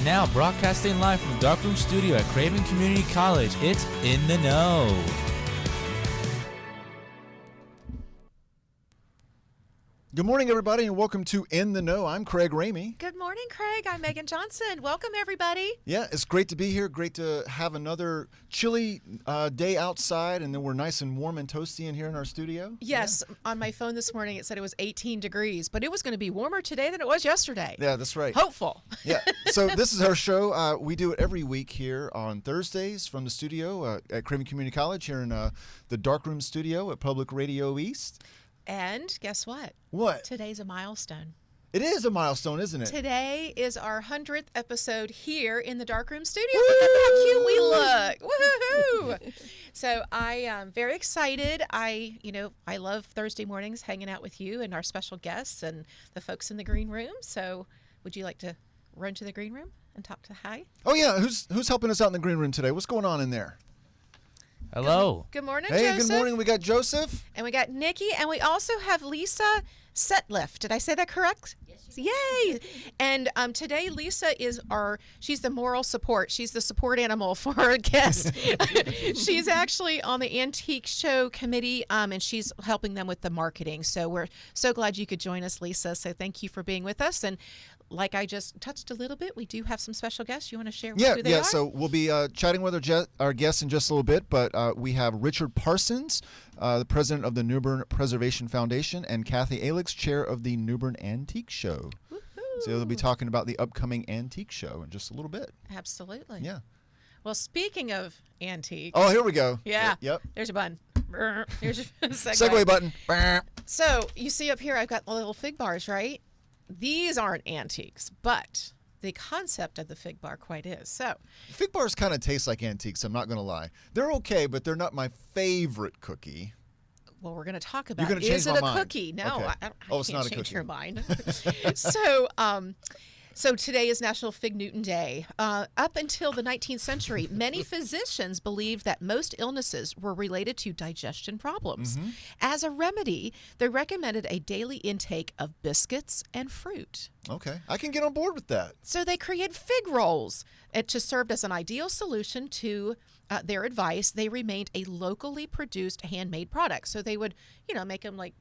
now broadcasting live from the Darkroom Studio at Craven Community College, it's In the Know. Good morning, everybody, and welcome to In the Know. I'm Craig Ramey. Good morning, Craig. I'm Megan Johnson. Welcome, everybody. Yeah, it's great to be here. Great to have another chilly day outside, and then we're nice and warm and toasty in here in our studio. Yes, on my phone this morning it said it was 18 degrees, but it was going to be warmer today than it was yesterday. Yeah, that's right. Hopeful. Yeah, so this is our show. We do it every week here on Thursdays from the studio at Craven Community College here in the Darkroom Studio at Public Radio East. And guess what? What? Today's a milestone. It is a milestone, isn't it? Today is our 100th episode here in the Darkroom Studio. Look at how cute we look. Woohoo! So I am very excited. I love Thursday mornings hanging out with you and our special guests and the folks in the green room. So would you like to run to the green room and talk to Hi? Oh, yeah. Who's helping us out in the green room today? What's going on in there? Hello. Good morning, Hey, Joseph. good morning. We got Joseph. And we got Nikki, and we also have Lisa Setliff. Did I say that correct? Yes. Yay! And today, Lisa she's the moral support. She's the support animal for our guest. She's actually on the Antique Show Committee, and she's helping them with the marketing. So we're so glad you could join us, Lisa. So thank you for being with us. And like I just touched a little bit, we do have some special guests. You want to share who they are? Yeah, so we'll be chatting with our guests in just a little bit, but we have Richard Parsons, the president of the New Bern Preservation Foundation, and Cathy, Alix, chair of the New Bern Antique Show. Woo-hoo. So they'll be talking about the upcoming Antique Show in just a little bit. Absolutely. Yeah. Well, speaking of antiques. Oh, here we go. Yeah. Yep. There's a button. Here's your segue button. So you see up here, I've got the little fig bars, right? These aren't antiques, but the concept of the fig bar quite is. So fig bars kind of taste like antiques, I'm not going to lie. They're okay, but they're not my favorite cookie. Well, we're going to talk about You're gonna change is it my a mind. cookie? No, Okay. I it's can't not a change cookie. your mind. So today is National Fig Newton Day. Up until the 19th century, many physicians believed that most illnesses were related to digestion problems. Mm-hmm. As a remedy, they recommended a daily intake of biscuits and fruit. Okay, I can get on board with that. So they created fig rolls to serve as an ideal solution to their advice. They remained a locally produced handmade product. So they would, make them like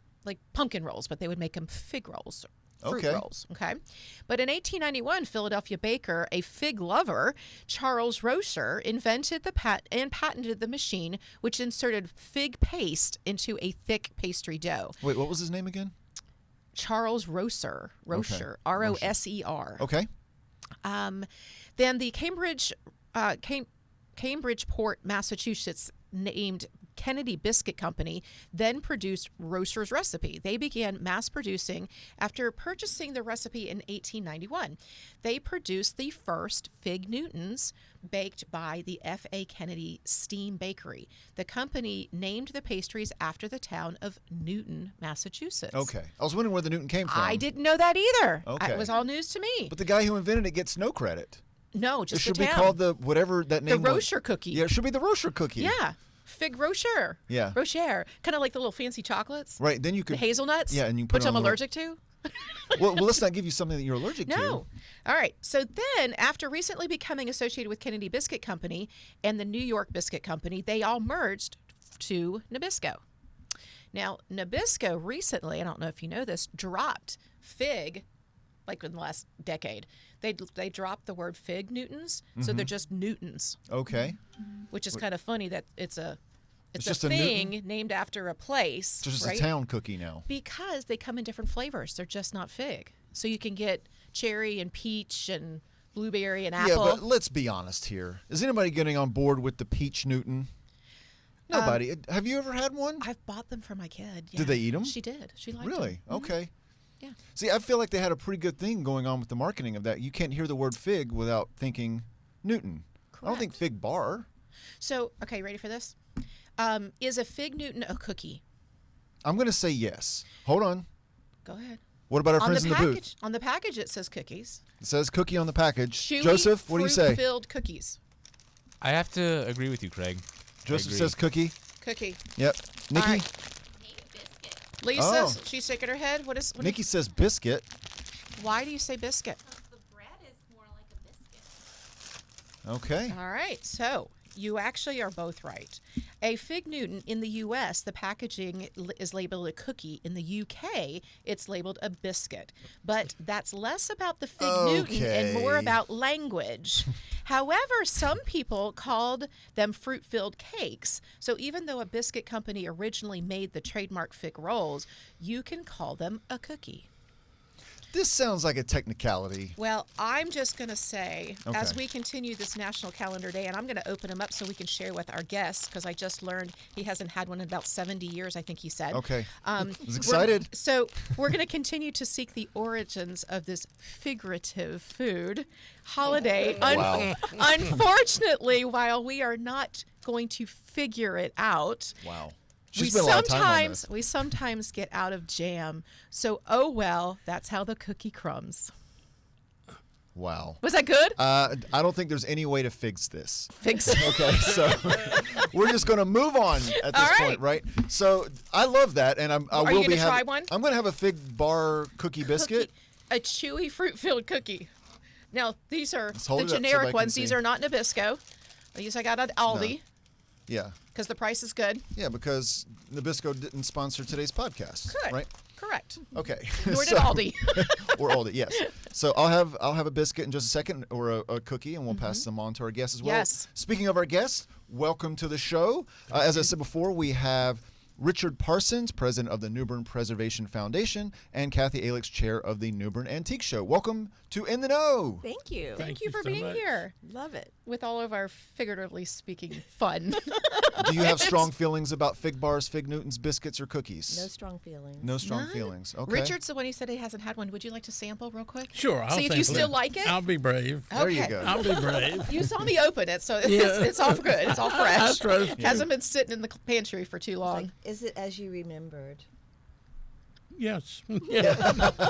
pumpkin rolls, but they would make them fig rolls. Fruit rolls, okay? But in 1891, Philadelphia baker, a fig lover, Charles Rocher, invented and patented the machine which inserted fig paste into a thick pastry dough. Wait, what was his name again? Charles Rocher, Okay. R-O-S-E-R. Okay. Then the Cambridgeport, Massachusetts, named Kennedy Biscuit Company then produced Rocher's recipe. They began mass producing after purchasing the recipe in 1891. They produced the first Fig Newtons baked by the F.A. Kennedy Steam Bakery. The company named the pastries after the town of Newton, Massachusetts. Okay. I was wondering where the Newton came from. I didn't know that either. Okay. It was all news to me. But the guy who invented it gets no credit. No, just it should the be town. called the whatever that name The was. Rocher cookie. Yeah, it should be the Rocher cookie. Yeah. Fig Rocher. Yeah. Rocher. Kind of like the little fancy chocolates. Right. Then you could The hazelnuts. Yeah, and you put which it I'm on allergic to. well, let's not give you something that you're allergic to. No. All right. So then, after recently becoming associated with Kennedy Biscuit Company and the New York Biscuit Company, they all merged to Nabisco. Now, Nabisco recently, I don't know if you know this, dropped fig, like in the last decade. They dropped the word Fig Newtons, so they're just Newtons. Okay. Which is kind of funny that it's a just a thing named after a place. It's just right? a town cookie now. Because they come in different flavors. They're just not fig. So you can get cherry and peach and blueberry and apple. Yeah, but let's be honest here. Is anybody getting on board with the peach Newton? Nobody. Have you ever had one? I've bought them for my kid. Yeah. Did they eat them? She did. She liked Really? them. Okay. Yeah. See, I feel like they had a pretty good thing going on with the marketing of that. You can't hear the word fig without thinking Newton. I don't think Correct. fig bar. So, okay, ready for this? Is a Fig Newton a cookie? I'm going to say yes. Hold on. Go ahead. What about our On friends the in the package, booth? on the package it says cookies. It says cookie on the package. Chewy, Joseph, what do you say? fruit-filled cookies. I have to agree with you, Craig. Joseph agree. says cookie. Cookie. Yep. Nikki? right. Lisa, Oh. she's shaking her head. Nikki says biscuit. Why do you say biscuit? The bread is more like a biscuit. Okay. All right. So you actually are both right. A Fig Newton in the U.S., the packaging is labeled a cookie. In the U.K., it's labeled a biscuit. But that's less about the Fig Newton and more about language. However, some people called them fruit-filled cakes. So even though a biscuit company originally made the trademark Fig rolls, you can call them a cookie. This sounds like a technicality. Well, I'm just going to say, Okay. as we continue this National Calendar Day, and I'm going to open them up so we can share with our guests, because I just learned he hasn't had one in about 70 years, I think he said. Okay. I was excited. We're going to continue to seek the origins of this figurative food holiday. Wow. Unfortunately, while we are not going to figure it out, Wow. we She's spent a lot of time on this. sometimes get out of jam. So, oh well, that's how the cookie crumbs. Wow. Was that good? I don't think there's any way to fix this. Fix it. Okay, so we're just going to move on at this All right. point, right? So I love that, and I Are will you be gonna try one? I'm going to have a fig bar cookie biscuit. A chewy fruit-filled cookie. Now, these are Let's hold the it up so generic I can ones. These see. are not Nabisco. These I got at Aldi Yeah, because the price is good. yeah, because Nabisco didn't sponsor today's podcast, Good. right? Correct. Okay. Nor did So- Aldi. or Aldi, yes. So I'll have a biscuit in just a second, or a cookie, and we'll pass them on to our guests as well. Yes. Speaking of our guests, welcome to the show. As I said before, we have Richard Parsons, president of the New Bern Preservation Foundation, and Cathy Alix, chair of the New Bern Antique Show. Welcome to In the Know. Thank you. Thank you for so being much. here Love it. with all of our figuratively speaking fun. Do you have strong feelings about fig bars, fig Newtons, biscuits, or cookies? No strong feelings. No strong None? feelings. Okay. Richard's the one who said he hasn't had one. Would you like to sample real quick? Sure, I'll See if you sample still like it. I'll be brave. There you Okay. go. I'll be brave. You saw me open it, so Yeah. it's all good. It's all fresh. I trust you. Hasn't been sitting in the pantry for too long. Like, is it as you remembered? Yes.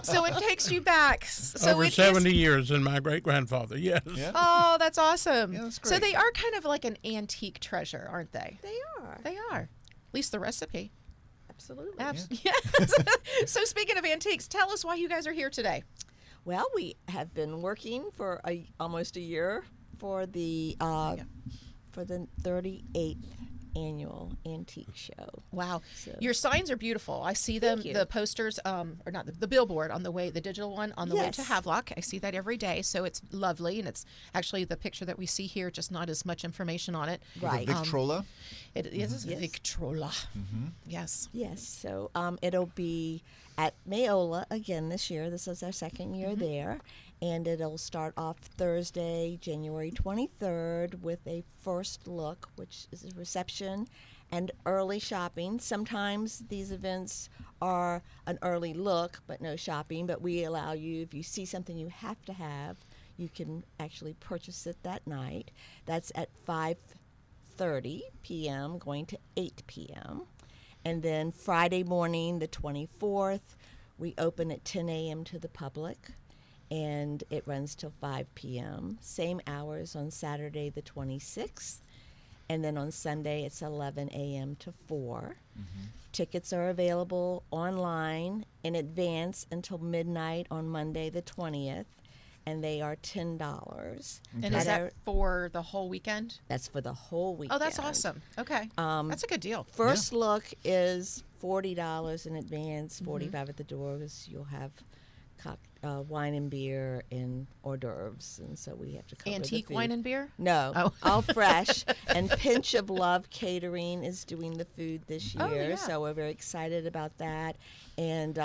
So it takes you back. So Over it is- 70 years and my great-grandfather, yes. Yeah. Oh, that's awesome. Yeah, that's So great. they are kind of like an antique treasure, aren't they? They are. They are. At least the recipe. Absolutely. Yes. So speaking of antiques, tell us why you guys are here today. Well, we have been working for almost a year for the 38th annual antique show. Wow. So- Your signs are beautiful. I see them, Thank you. the posters, or not the billboard on the way, the digital one on the way to Yes. Havelock. I see that every day. So it's lovely. And it's actually the picture that we see here, just not as much information on it. Right. Victrola. It is Yes. Victrola. Yes. Yes. So it'll be at Mayola again this year. This is our second year there. And it'll start off Thursday, January 23rd, with a first look, which is a reception and early shopping. Sometimes these events are an early look, but no shopping. But we allow you, if you see something you have to have, you can actually purchase it that night. That's at 5:30 p.m., going to 8 p.m. And then Friday morning, the 24th, we open at 10 a.m. to the public, and it runs till 5 p.m. Same hours on Saturday, the 26th. And then on Sunday, it's 11 a.m. to 4. Tickets are available online in advance until midnight on Monday, the 20th, and they are $10. And is that for the whole weekend? That's for the whole weekend. Oh, that's awesome. Okay. That's a good deal. First look is $40 in advance, $45 at the door, because you'll have wine and beer and hors d'oeuvres, and so we have to cover Antique the food. wine and beer? No, Oh. all fresh. And Pinch of Love Catering is doing the food this year, Oh, yeah. so we're very excited about that. And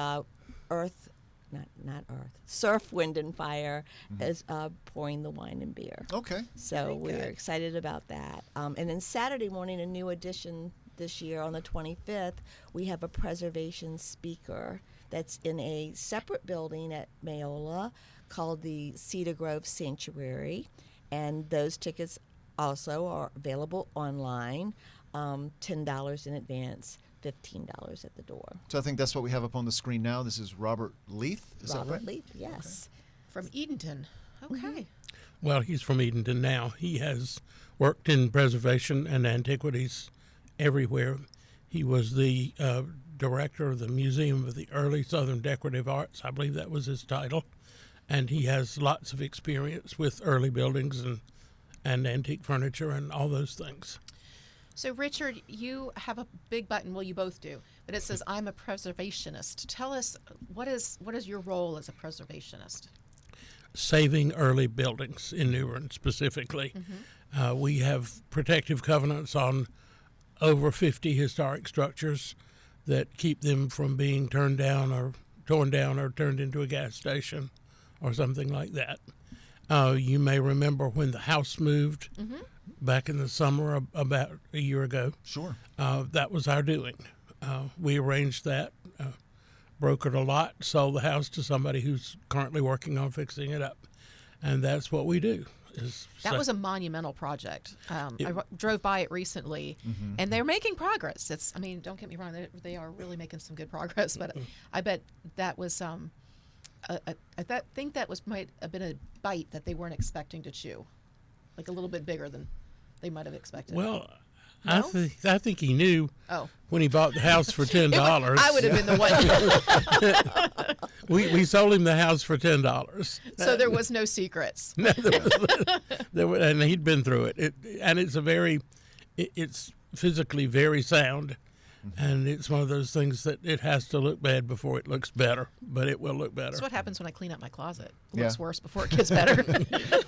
Surf, Wind, and Fire is pouring the wine and beer. Okay. So we're good. excited about that. And then Saturday morning, a new addition this year on the 25th, we have a preservation speaker that's in a separate building at Mayola called the Cedar Grove Sanctuary. And those tickets also are available online, $10 in advance, $15 at the door. So I think that's what we have up on the screen now. This is Robert Leith. Is that Robert right? Leith, yes. From Edenton. Okay. Well, he's from Edenton now. He has worked in preservation and antiquities everywhere. He was the director of the Museum of the Early Southern Decorative Arts. I believe that was his title. And he has lots of experience with early buildings and antique furniture and all those things. So, Richard, you have a big button. Well, you both do, but it says, "I'm a preservationist." Tell us, what is your role as a preservationist? Saving early buildings in New Bern specifically. We have protective covenants on over 50 historic structures that keep them from being torn down or turned into a gas station or something like that. You may remember when the house moved back in the summer about a year ago. Sure. That was our doing. We arranged that, brokered a lot, sold the house to somebody who's currently working on fixing it up. And that's what we do. That was a monumental project. I drove by it recently, and they're making progress. Don't get me wrong, they are really making some good progress, but I bet that was, I think that might have been a bite that they weren't expecting to chew, like a little bit bigger than they might have expected. Well, No? I think he knew when he bought the house for $10. I would have been the one. We sold him the house for $10. So there was no secrets. No, and he'd been through it. It's physically very sound, and it's one of those things that it has to look bad before it looks better, but it will look better. That's what happens when I clean up my closet. It Yeah. looks worse before it gets better.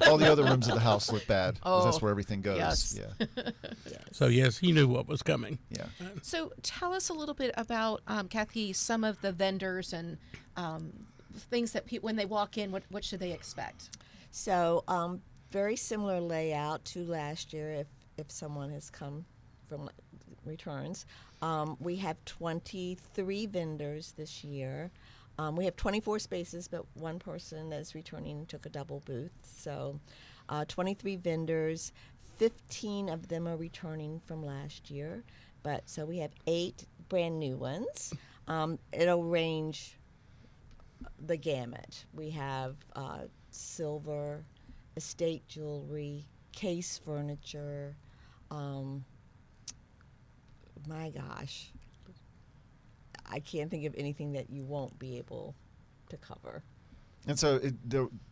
All the other rooms of the house look bad, 'cause that's Oh, where everything goes. yes. Yeah. So yes, he knew what was coming. Yeah. So tell us a little bit about, Cathy, some of the vendors and things that when they walk in, what should they expect? So very similar layout to last year if someone has come from returns. We have 23 vendors this year. We have 24 spaces, but one person that's returning took a double booth. So 23 vendors, 15 of them are returning from last year. So we have 8 brand new ones. It'll range the gamut. We have silver, estate jewelry, case furniture. My gosh, I can't think of anything that you won't be able to cover. And so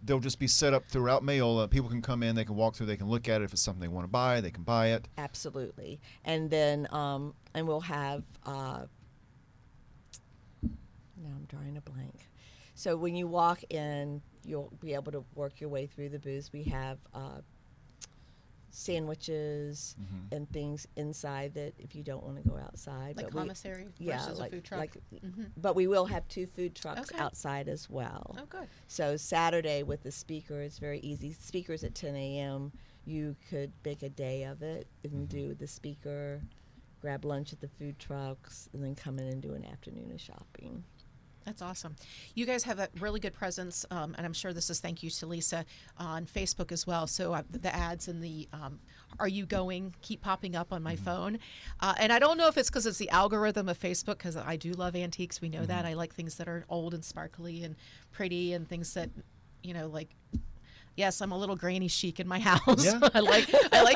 they'll just be set up throughout Mayola. People can come in, they can walk through, they can look at it. If it's something they want to buy, they can buy it. Absolutely. And then, and we'll have, now I'm drawing a blank. So when you walk in, you'll be able to work your way through the booths. We have sandwiches and things inside that if you don't want to go outside. Like commissary versus a food truck? But we will have 2 food trucks Okay. outside as well. Oh, good. So Saturday with the speaker, it's very easy. Speakers at 10 a.m., you could make a day of it and do the speaker, grab lunch at the food trucks, and then come in and do an afternoon of shopping. That's awesome. You guys have a really good presence, and I'm sure this is thank you to Lisa, on Facebook as well. So the ads and the "Are you going?" keep popping up on my phone. And I don't know if it's because it's the algorithm of Facebook, because I do love antiques. We know that. I like things that are old and sparkly and pretty and things that, like... Yes, I'm a little granny chic in my house. Yeah. I like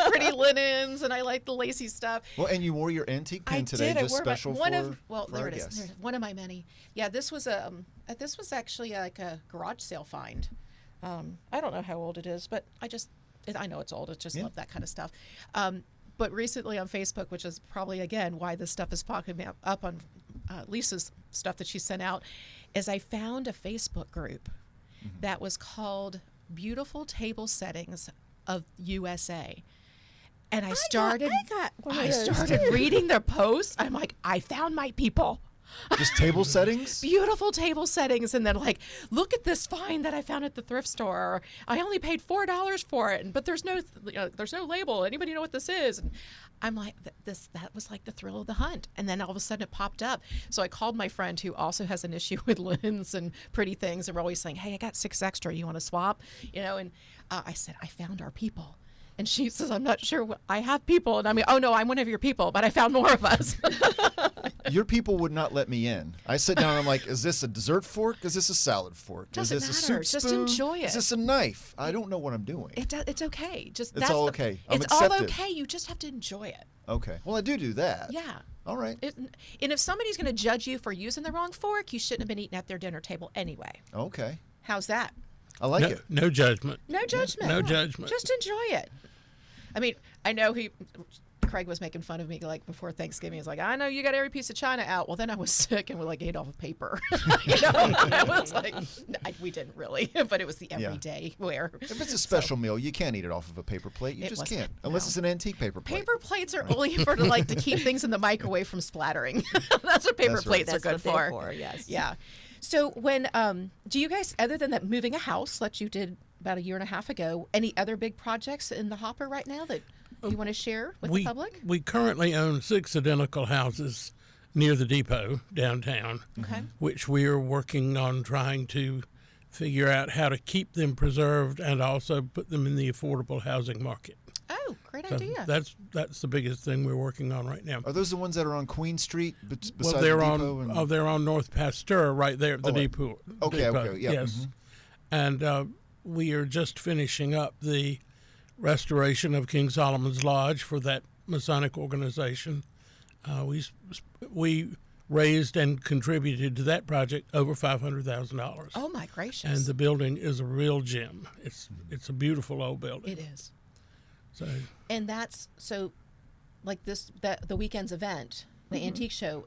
pretty linens, and I like the lacy stuff. Well, and you wore your antique pin today, did. just special for there our it is. guests. There's one of my many. Yeah, this was actually like a garage sale find. I don't know how old it is, but I know it's old. I just love that kind of stuff. But recently on Facebook, which is probably again why this stuff is popping up on Lisa's stuff that she sent out, is I found a Facebook group that was called Beautiful Table Settings of USA. And I started reading their posts. I'm like, I found my people. Just table settings? Beautiful table settings, and then look at this find that I found at the thrift store. Or, I only paid $4 for it, but there's no label. Anybody know what this is? And I'm like, that was like the thrill of the hunt. And then all of a sudden it popped up. So I called my friend who also has an issue with linens and pretty things, and we're always saying, hey, I got 6 extra. You want to swap? And I said, I found our people. And she says, I'm not sure I have people. And I mean, oh, no, I'm one of your people, but I found more of us. Your people would not let me in. I sit down and I'm like, is this a dessert fork? Is this a salad fork? Doesn't is this matter. a soup Just spoon? enjoy it. Is this a knife? I don't know what I'm doing. It's okay. It's all okay. I'm It's all accepted. okay. You just have to enjoy it. Okay. Well, I do that. Yeah. All right. And if somebody's going to judge you for using the wrong fork, you shouldn't have been eating at their dinner table anyway. Okay. How's that? I like it. No judgment. No judgment. No judgment. Just enjoy it. I mean, I know Craig was making fun of me like before Thanksgiving. He's like, I know you got every piece of china out. Well, then I was sick and we like ate off of paper. It was like, we didn't really, but it was the everyday wear. If it's a special meal, you can't eat it off of a paper plate. You just can't, unless it's an antique paper plate. Paper plates are only for to keep things in the microwave from splattering. That's what paper plates are good for. Yes. Yeah. So when do you guys, other than that moving a house that you did about a year and a half ago, any other big projects in the hopper right now that you want to share with the public? We currently own 6 identical houses near the depot downtown, which we are working on trying to figure out how to keep them preserved and also put them in the affordable housing market. Oh, great So idea. that's the biggest thing we're working on right now. Are those the ones that are on Queen Street beside Well, the depot? they're on North Pasteur right there at the depot. Okay, yeah. Yes. And we are just finishing up the restoration of King Solomon's Lodge for that Masonic organization. We raised and contributed to that project over $500,000. Oh my gracious! And the building is a real gem. It's a beautiful old building. It is. So. And that's like the weekend's event, the antique show.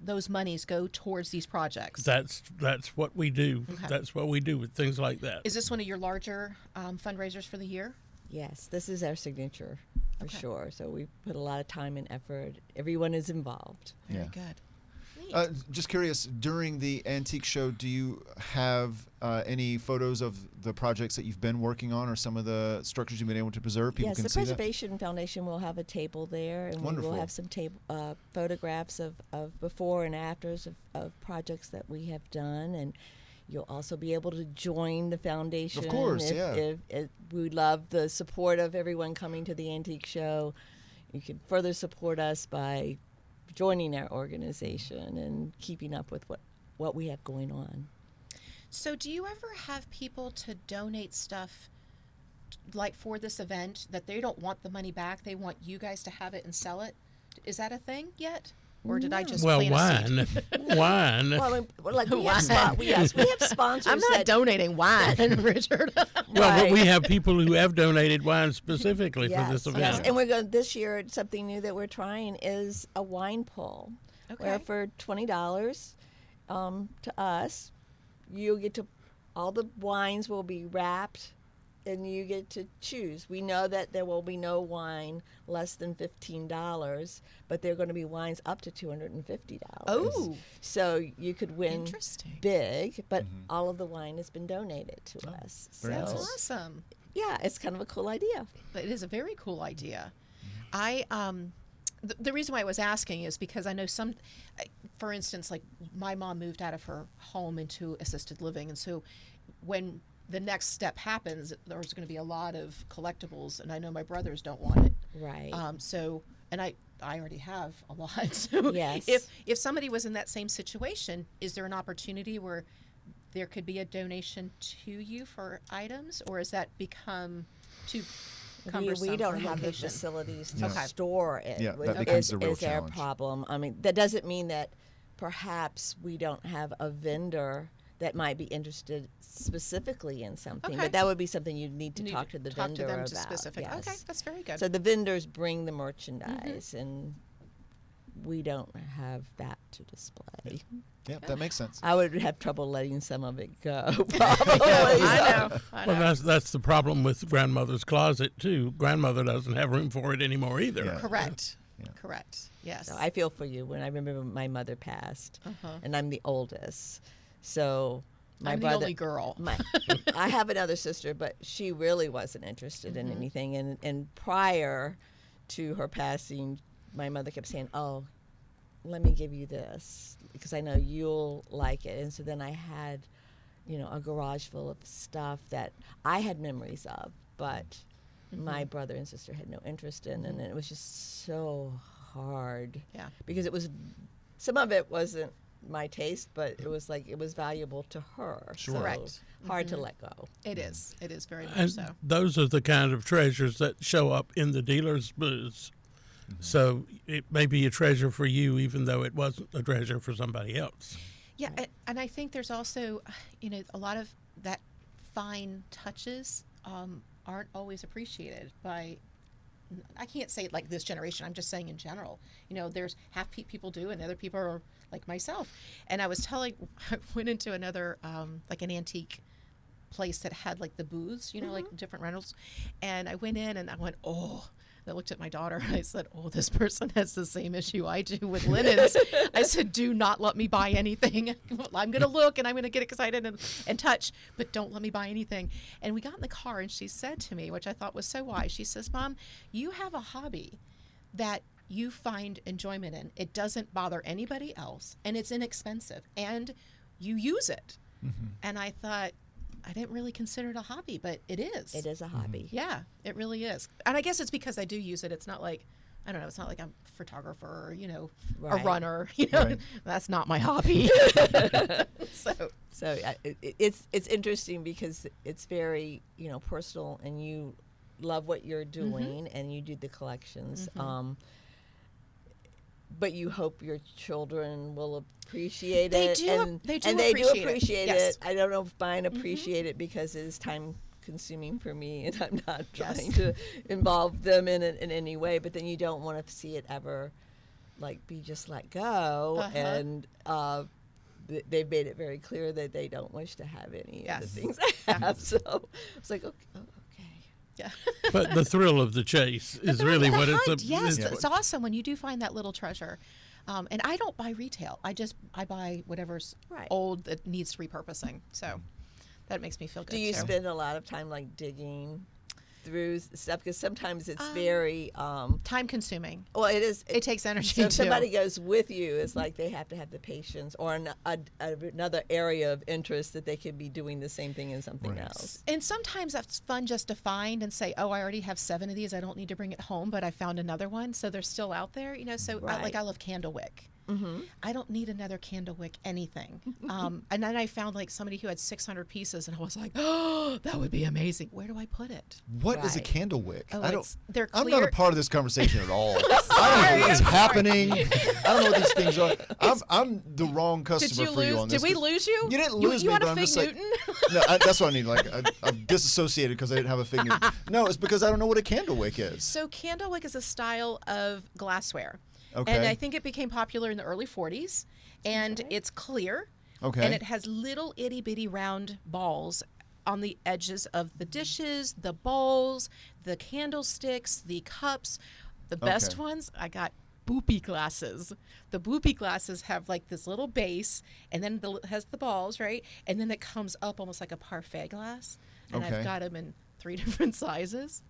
Those monies go towards these projects. That's what we do. Okay. That's what we do with things like that. Is this one of your larger fundraisers for the year? Yes, this is our signature for sure. So we put a lot of time and effort. Everyone is involved. Very good. Neat. Just curious, during the antique show, do you have any photos of the projects that you've been working on or some of the structures you've been able to preserve? People Yes, can the see Preservation Foundation will have a table there, and Wonderful. we will have some photographs of before and afters of projects that we have done, and you'll also be able to join the foundation. Of course, if we love the support of everyone coming to the antique show. You can further support us by joining our organization and keeping up with what we have going on. So do you ever have people to donate stuff like for this event that they don't want the money back, they want you guys to have it and sell it? Is that a thing yet? Or did I just plant a seed? Wine. Well, like we have sponsors. I'm not donating wine, Richard. Well, but we have people who have donated wine specifically for this event. Yes, and we're going this year. Something new that we're trying is a wine pull. Okay. Where for $20 to us, you get to all the wines will be wrapped, and you get to choose. We know that there will be no wine less than $15, but there are going to be wines up to $250. Oh. So you could win Interesting. big, but all of the wine has been donated to us. very So, That's nice. awesome. yeah, it's kind of a cool idea. But it is a very cool idea. I the reason why I was asking is because I know for instance, like my mom moved out of her home into assisted living, and so when the next step happens, there's going to be a lot of collectibles, and I know my brothers don't want it. Right. So, and I already have a lot. So Yes. if somebody was in that same situation, is there an opportunity where there could be a donation to you for items, or has that become too cumbersome? We don't for have the location? facilities to Yeah. store it. Yeah, which that becomes the real is our challenge. problem. I mean, that doesn't mean that perhaps we don't have a vendor that might be interested specifically in something, Okay. but that would be something you'd need to Need talk to the talk vendor to them about. to specific. Yes. Okay, that's very good. So the vendors bring the merchandise, and we don't have that to display. Yeah, that makes sense. I would have trouble letting some of it go. Probably. I know. Well, that's the problem with grandmother's closet too. Grandmother doesn't have room for it anymore either. Yeah. Correct. Yeah. Correct. Yes. So I feel for you when I remember my mother passed, and I'm the oldest. So my I'm brother, the only girl. I have another sister, but she really wasn't interested in anything. And prior to her passing, my mother kept saying, "Oh, let me give you this because I know you'll like it." And so then I had, a garage full of stuff that I had memories of, but my brother and sister had no interest in, and it was just so hard. Yeah. Because some of it wasn't my taste, but it was valuable to her. Sure. So Correct. hard to let go. It is. It is very much And so. those are the kind of treasures that show up in the dealer's booths. So it may be a treasure for you, even though it wasn't a treasure for somebody else. Yeah, and I think there's also, a lot of that fine touches aren't always appreciated by I can't say like this generation. I'm just saying in general. There's half people do, and other people are like myself. And I went into another like an antique place that had like the booths, like different rentals. And I went in and I went, oh. I looked at my daughter and I said, oh, this person has the same issue I do with linens. I said, do not let me buy anything. I'm going to look and I'm going to get excited and touch, but don't let me buy anything. And we got in the car and she said to me, which I thought was so wise, she says, Mom, you have a hobby that you find enjoyment in. It doesn't bother anybody else, and it's inexpensive, and you use it. Mm-hmm. And I thought, I didn't really consider it a hobby, but it is. It is a hobby. Yeah, it really is. And I guess it's because I do use it. It's not like, I don't know, it's not like I'm a photographer or, a Right. runner. Right. That's not my hobby. So it's interesting because it's very, personal, and you love what you're doing and you do the collections. But you hope your children will appreciate They it. do, and they do they do appreciate it. appreciate Yes. it. I don't know if mine appreciate it because it is time consuming for me, and I'm not Yes. trying to involve them in any way. But then you don't want to see it ever be just let go. Uh-huh. And they've made it very clear that they don't wish to have any of the Yes. things I have. So it's like, okay. Yeah. But the thrill of the chase is really what it's Hunt, yes, is- it's awesome when you do find that little treasure. And I don't buy retail. I buy whatever's Right. old that needs repurposing. So that makes me feel good. Do you too. spend a lot of time digging through stuff? Because sometimes it's very Time consuming. well, it is. It takes energy So if too. somebody goes with you, it's like they have to have the patience or another area of interest that they could be doing the same thing in something Right. else. And sometimes that's fun just to find and say, oh, I already have 7 of these. I don't need to bring it home, but I found another one. So they're still out there, So Right. I love candlewick. I don't need another candlewick anything. And then I found somebody who had 600 pieces, and I was like, oh, that would be amazing. Where do I put it? What is a Right. candle wick? Oh, I don't. they're I'm clear. not a part of this conversation at all. I don't know what is happening. I don't know what these things are. I'm the wrong Did customer you for you lose? on this. Did we 'cause lose you? You didn't lose you me, want but a I'm fig just like, Newton? no, that's what I need. I'm disassociated because I didn't have a fig Newton. No, it's because I don't know what a candle wick is. So candlewick is a style of glassware. Okay. And I think it became popular in the early 40s. And it's clear. Okay. And it has little itty bitty round balls on the edges of the dishes, the bowls, the candlesticks, the cups. The best Okay. ones, I got boopy glasses. The boopy glasses have this little base, and then it has the balls, right? And then it comes up almost like a parfait glass. And Okay. I've got them in 3 different sizes.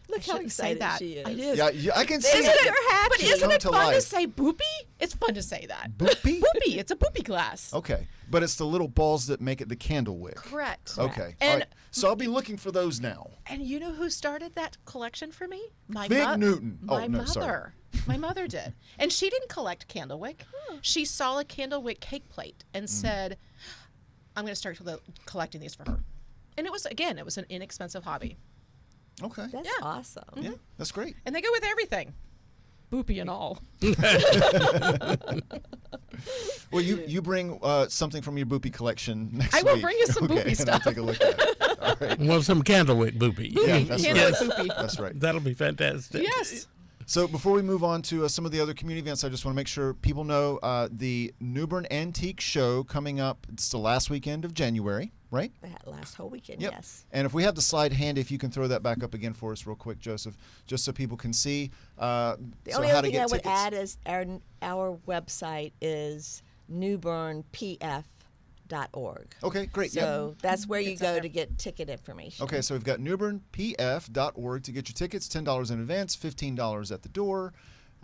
Look I how shouldn't say excited that. she is. I did. Yeah, I can see Isn't it. it happy? But isn't Come it to fun to life. say boopy? It's fun to say that. Boopy? Boopy. It's a boopy glass. Okay, but it's the little balls that make it the candle wick. Correct. Okay. And All right. So I'll be looking for those now. and you know who started that collection for me? My Fig Newton. Oh, My no, mother. sorry. My mother did. And she didn't collect candlewick. She saw a candlewick cake plate and said, I'm going to start collecting these for her. And it was an inexpensive hobby. Okay. That's Yeah. awesome. Yeah, that's great. And they go with everything. Boopy and all. Well, you bring something from your boopy collection next I week. will bring you some okay, boopy and I'll stuff. take a look at it. All right. well, some candlewick boopy. Yeah, that's Candlewick right. boopy. That's right. That'll be fantastic. Yes. So before we move on to some of the other community events, I just want to make sure people know the New Bern Antique Show coming up. It's the last weekend of January, right? That last whole weekend, Yep. yes. And if we have the slide handy, if you can throw that back up again for us real quick, Joseph, just so people can see. The so only how other to thing I get would tickets. add is our website is newbernpf.org. Okay, great. So that's where you It's up go there. to get ticket information. Okay, so we've got newbernpf.org to get your tickets, $10 in advance, $15 at the door,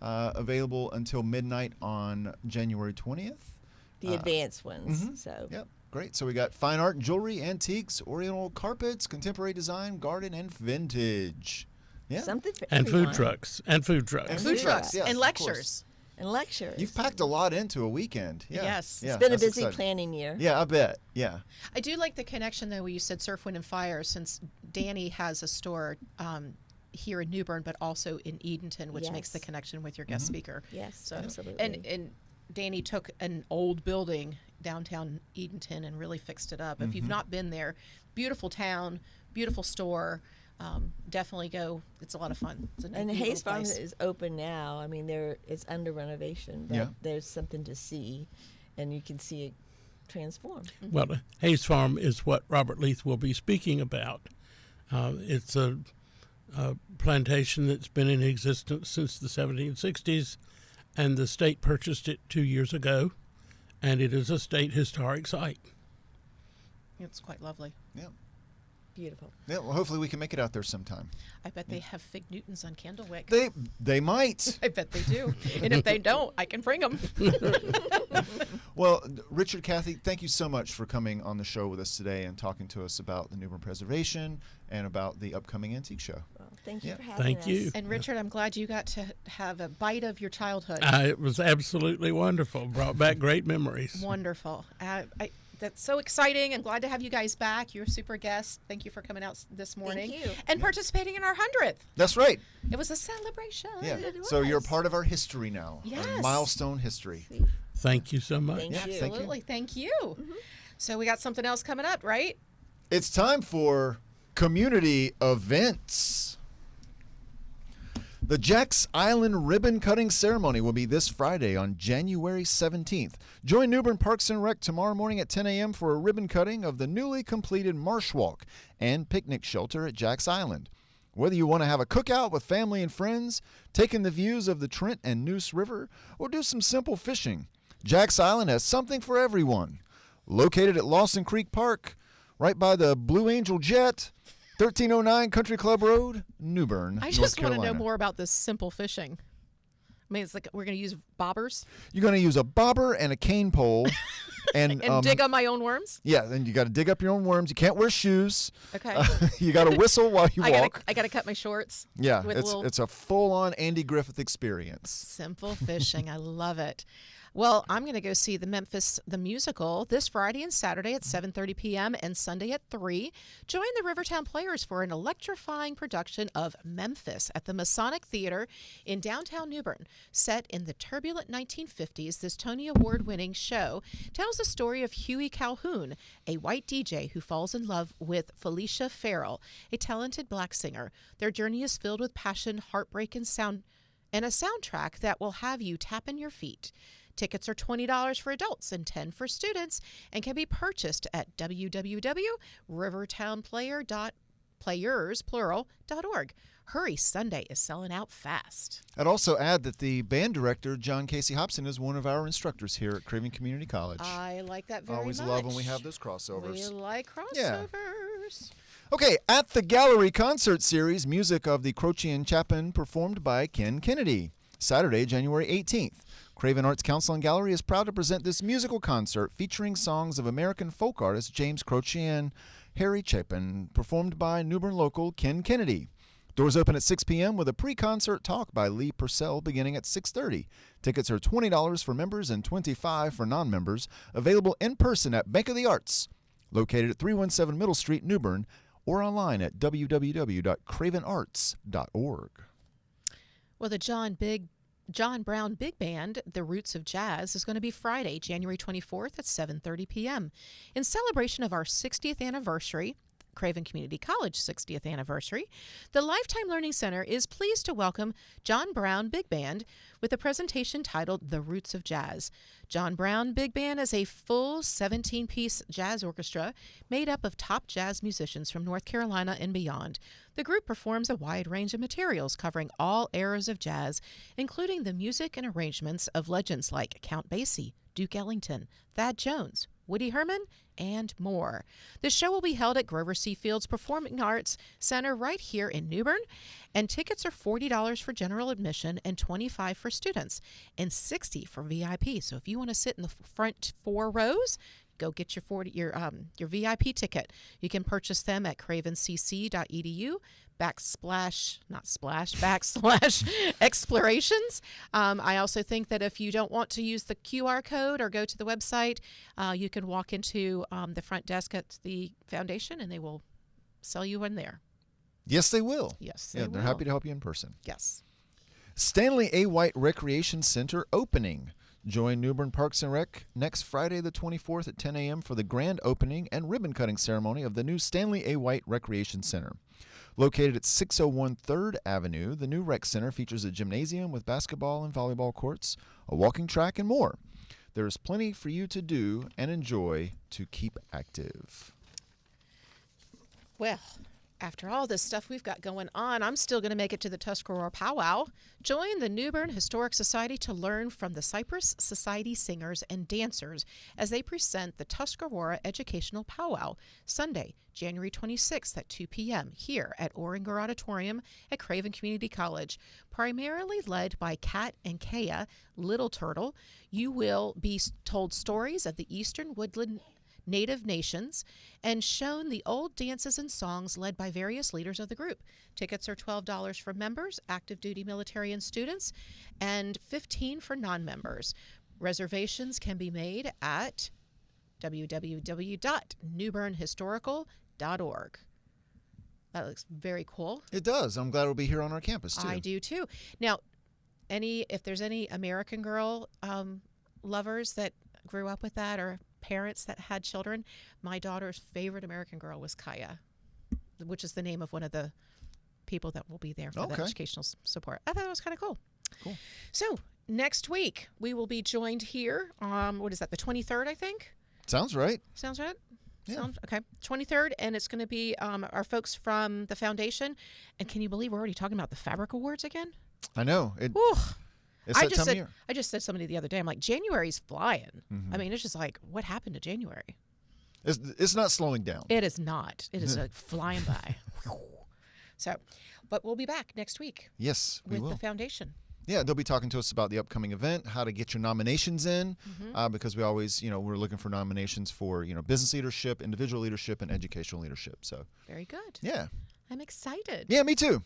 available until midnight on January 20th. The advanced ones. So Yep, great. So we got fine art and jewelry, antiques, oriental carpets, contemporary design, garden, and vintage. Yeah. something for And food everyone. trucks. And Food food trucks trucks, yes, and of course. lectures. And lectures. You've packed a lot into a weekend. Yeah. Yes. Yeah, It's been a that's busy exciting. planning year. Yeah, I bet. Yeah. I do like the connection, though, where you said Surf, Wind, and Fire, since Danny has a store here in New Bern, but also in Edenton, which makes the Yes. connection with your guest speaker. Yes, So, absolutely. And Danny took an old building downtown Edenton and really fixed it up. If you've not been there, beautiful town, beautiful store. definitely go. It's a lot of fun. It's a And neat Hayes little Farm place. is open now. I mean, it's under renovation, but Yeah. there's something to see, and you can see it transform. Well, the Hayes Farm is what Robert Leith will be speaking about. It's a plantation that's been in existence since the 1760s, and the state purchased it 2 years ago, and it is a state historic site. It's quite lovely. Yeah. Beautiful. Yeah. Well, hopefully we can make it out there sometime. I bet they have fig Newtons on Candlewick. They might. I bet they do. And if they don't, I can bring them. Well, Richard, Cathy, thank you so much for coming on the show with us today and talking to us about the New Bern Preservation and about the upcoming antique show. Well, thank you Yeah. for having Thank us. you. And Richard, I'm glad you got to have a bite of your childhood. It was absolutely wonderful. Brought back great memories. Wonderful. That's so exciting. I'm glad to have you guys back. You're a super guest. Thank you for coming out this morning you. and participating in our 100th. That's right. It was a celebration. Yeah. It So you're a was. part of our history now. Yes. Our milestone history. Thank you so much. Thank Yeah, you. thank you. Absolutely. Thank you. So we got something else coming up, right? It's time for community events. The Jack's Island ribbon cutting ceremony will be this Friday on January 17th. Join New Bern Parks and Rec tomorrow morning at 10 a.m. for a ribbon cutting of the newly completed Marsh Walk and picnic shelter at Jack's Island. Whether you want to have a cookout with family and friends, take in the views of the Trent and Neuse River, or do some simple fishing, Jack's Island has something for everyone. Located at Lawson Creek Park, right by the Blue Angel Jet, 1309 Country Club Road, New Bern, I North just want to Carolina. know more about this simple fishing. I mean, it's like we're going to use bobbers You're going to use a bobber and a cane pole. and and dig on my own worms. Yeah, then you got to dig up your own worms. You can't wear shoes. Okay. You got to whistle while you walk. I gotta cut my shorts. Yeah, with a little it's a full-on Andy Griffith experience. simple fishing. I love it. Well, I'm going to go see the Memphis the Musical this Friday and Saturday at 7:30 p.m. and Sunday at 3. Join the Rivertown Players for an electrifying production of Memphis at the Masonic Theater in downtown New Bern. Set in the turbulent 1950s, this Tony Award-winning show tells the story of Huey Calhoun, a white DJ who falls in love with Felicia Farrell, a talented black singer. Their journey is filled with passion, heartbreak, and sound, and a soundtrack that will have you tapping your feet. Tickets are $20 for adults and $10 for students and can be purchased at www.rivertownplayers.org. Hurry, Sunday is selling out fast. I'd also add that the band director, John Casey Hobson, is one of our instructors here at Craven Community College. I like that very Always much. love when we have those We crossovers. like Yeah. crossovers. Okay, at the Gallery Concert Series, music of the Croce Chapin performed by Ken Kennedy. Saturday, January 18th. Craven Arts Council and Gallery is proud to present this musical concert featuring songs of American folk artist James Croce and Harry Chapin, performed by New Bern local Ken Kennedy. Doors open at 6 p.m. with a pre-concert talk by Lee Purcell beginning at 6:30. Tickets are $20 for members and $25 for non-members. Available in person at Bank of the Arts, located at 317 Middle Street, New Bern, or online at www.cravenarts.org. Well, the John Brown Big Band, The Roots of Jazz, is going to be Friday, January 24th at 7:30 p.m. In celebration of our 60th anniversary, Craven Community College 60th anniversary, the Lifetime Learning Center is pleased to welcome John Brown Big Band with a presentation titled The Roots of Jazz. John Brown Big Band is a full 17-piece jazz orchestra made up of top jazz musicians from North Carolina and beyond. The group performs a wide range of materials covering all eras of jazz, including the music and arrangements of legends like Count Basie, Duke Ellington, Thad Jones, Woody Herman, and more. The show will be held at Grover C. Fields Performing Arts Center right here in New Bern, and tickets are $40 for general admission and $25 for students and $60 for VIP. So if you want to sit in the front 4 rows, go get your VIP ticket. You can purchase them at cravencc.edu / explorations. I also think that if you don't want to use the QR code or go to the website, you can walk into the front desk at the foundation and they will sell you in there. Yes, they will. Yes, Yeah, they're happy to help you in person. Yes. Stanley A. White Recreation Center opening. Join New Bern Parks and Rec next Friday the 24th at 10 a.m. for the grand opening and ribbon cutting ceremony of the new Stanley A. White Recreation Center. Located at 601 3rd Avenue, the new rec center features a gymnasium with basketball and volleyball courts, a walking track, and more. There is plenty for you to do and enjoy to keep active. Well, after all this stuff we've got going on, I'm still going to make it to the Tuscarora Powwow. Join the New Bern Historic Society to learn from the Cypress Society singers and dancers as they present the Tuscarora Educational Powwow, Sunday, January 26th at 2 p.m. here at Oringer Auditorium at Craven Community College. Primarily led by Kat and Kaya, Little Turtle, you will be told stories of the Eastern Woodland Native nations and shown the old dances and songs led by various leaders of the group. Tickets are $12 for members, active duty military and students, and $15 for non-members. Reservations can be made at www.newbernhistorical.org. That looks very cool. It does. I'm glad it'll be here on our campus, too. I do, too. Now, if there's any American Girl lovers that grew up with that or parents that had children, my daughter's favorite American Girl was Kaya, which is the name of one of the people that will be there for the educational support. I thought it was kind of cool. Cool. So next week we will be joined here on, what is that, the 23rd, I think? Sounds right. Sounds right? Yeah. Okay. 23rd, and it's going to be our folks from the foundation. And can you believe we're already talking about the Fabric Awards again? I know. Whew. It's that time of year. I just said somebody the other day, I'm like, January's flying. Mm-hmm. I mean, it's just like, what happened to January? It's not slowing down. It is not. It is like flying by. So, but we'll be back next week. Yes, we with will. the foundation. Yeah, they'll be talking to us about the upcoming event, how to get your nominations in, Mm-hmm. because we always, we're looking for nominations for, business leadership, individual leadership, and educational leadership. So, Very good. yeah. I'm excited. Yeah, me too.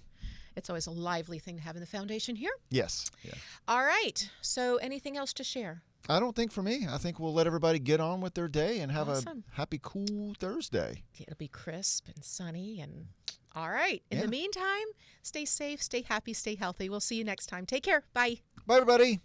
It's always a lively thing to have in the foundation here. Yes. Yeah. All right. So anything else to share? I don't think for me. I think we'll let everybody get on with their day and have Awesome. a happy, cool Thursday. It'll be crisp and sunny and all right. In Yeah. the meantime, stay safe, stay happy, stay healthy. We'll see you next time. Take care. Bye. Bye, everybody.